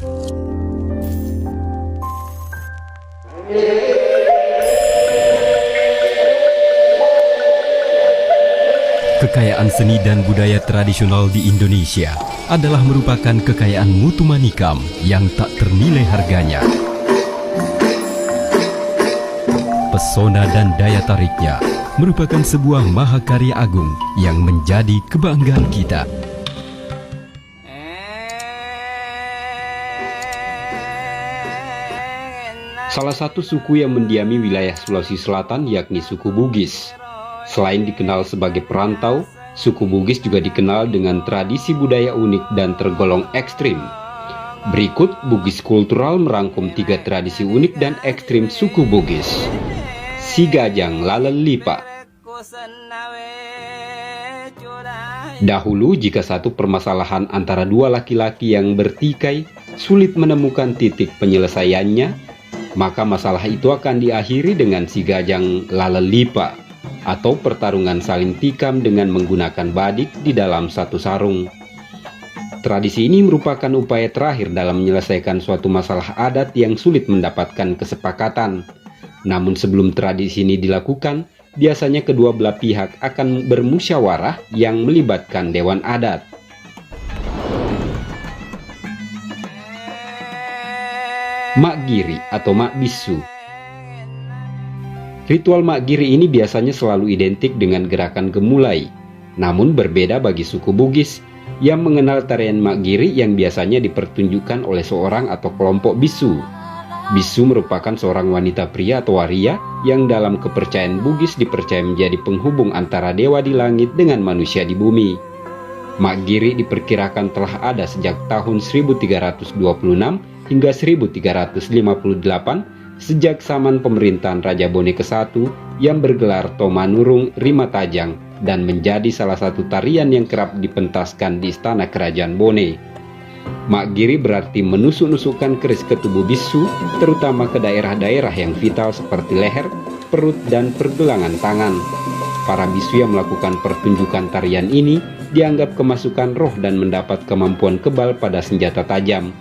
Kekayaan seni dan budaya tradisional di Indonesia adalah merupakan kekayaan mutu manikam yang tak ternilai harganya. Pesona dan daya tariknya merupakan sebuah mahakarya agung yang menjadi kebanggaan kita. Salah satu suku yang mendiami wilayah Sulawesi Selatan yakni suku Bugis. Selain dikenal sebagai perantau, suku Bugis juga dikenal dengan tradisi budaya unik dan tergolong ekstrim. Berikut Bugis Kultural merangkum 3 tradisi unik dan ekstrim suku Bugis. Sigajang Lalalipa. Dahulu jika satu permasalahan antara dua laki-laki yang bertikai sulit menemukan titik penyelesaiannya, maka masalah itu akan diakhiri dengan Sigajang Lalalipa, atau pertarungan saling tikam dengan menggunakan badik di dalam satu sarung. Tradisi ini merupakan upaya terakhir dalam menyelesaikan suatu masalah adat yang sulit mendapatkan kesepakatan. Namun sebelum tradisi ini dilakukan, biasanya kedua belah pihak akan bermusyawarah yang melibatkan dewan adat. Mak Giri atau Mak Bisu. Ritual Mak Giri ini biasanya selalu identik dengan gerakan gemulai, namun berbeda bagi suku Bugis yang mengenal tarian Mak Giri yang biasanya dipertunjukkan oleh seorang atau kelompok bisu. Bisu merupakan seorang wanita pria atau waria yang dalam kepercayaan Bugis dipercaya menjadi penghubung antara dewa di langit dengan manusia di bumi. Mak Giri diperkirakan telah ada sejak tahun 1326 hingga 1358 sejak zaman pemerintahan Raja Bone ke-1 yang bergelar Tomanurung Rimatajang dan menjadi salah satu tarian yang kerap dipentaskan di istana kerajaan Bone. Mak Giri berarti menusuk-nusukkan keris ke tubuh bisu, terutama ke daerah-daerah yang vital seperti leher, perut, dan pergelangan tangan. Para bisu yang melakukan pertunjukan tarian ini dianggap kemasukan roh dan mendapat kemampuan kebal pada senjata tajam.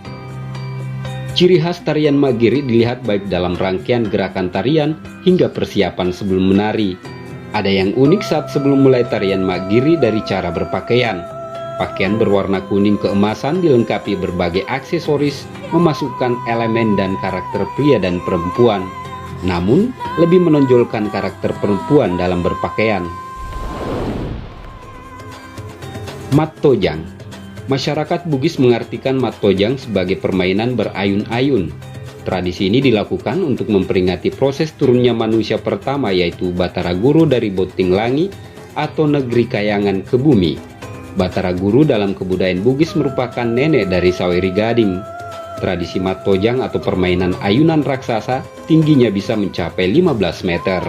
Ciri khas tarian Mak Giri dilihat baik dalam rangkaian gerakan tarian hingga persiapan sebelum menari. Ada yang unik saat sebelum mulai tarian Mak Giri dari cara berpakaian. Pakaian berwarna kuning keemasan dilengkapi berbagai aksesoris memasukkan elemen dan karakter pria dan perempuan. Namun, lebih menonjolkan karakter perempuan dalam berpakaian. Mat Tojang. Masyarakat Bugis mengartikan Mat Tojang sebagai permainan berayun-ayun. Tradisi ini dilakukan untuk memperingati proses turunnya manusia pertama yaitu Batara Guru dari Boting Langi atau negeri Kayangan ke bumi. Batara Guru dalam kebudayaan Bugis merupakan nenek dari Saweri Gading. Tradisi Mat Tojang atau permainan ayunan raksasa tingginya bisa mencapai 15 meter.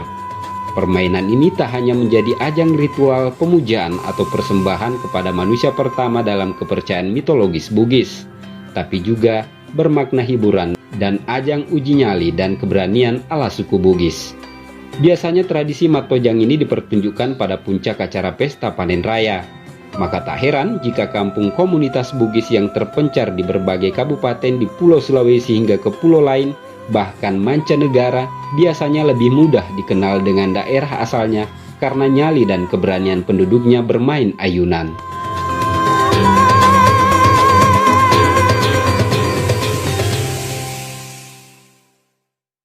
Permainan ini tak hanya menjadi ajang ritual pemujaan atau persembahan kepada manusia pertama dalam kepercayaan mitologis Bugis, tapi juga bermakna hiburan dan ajang uji nyali dan keberanian ala suku Bugis. Biasanya tradisi Mat Tojang ini dipertunjukkan pada puncak acara pesta panen raya. Maka tak heran jika kampung komunitas Bugis yang terpencar di berbagai kabupaten di Pulau Sulawesi hingga ke pulau lain, bahkan mancanegara, biasanya lebih mudah dikenal dengan daerah asalnya karena nyali dan keberanian penduduknya bermain ayunan.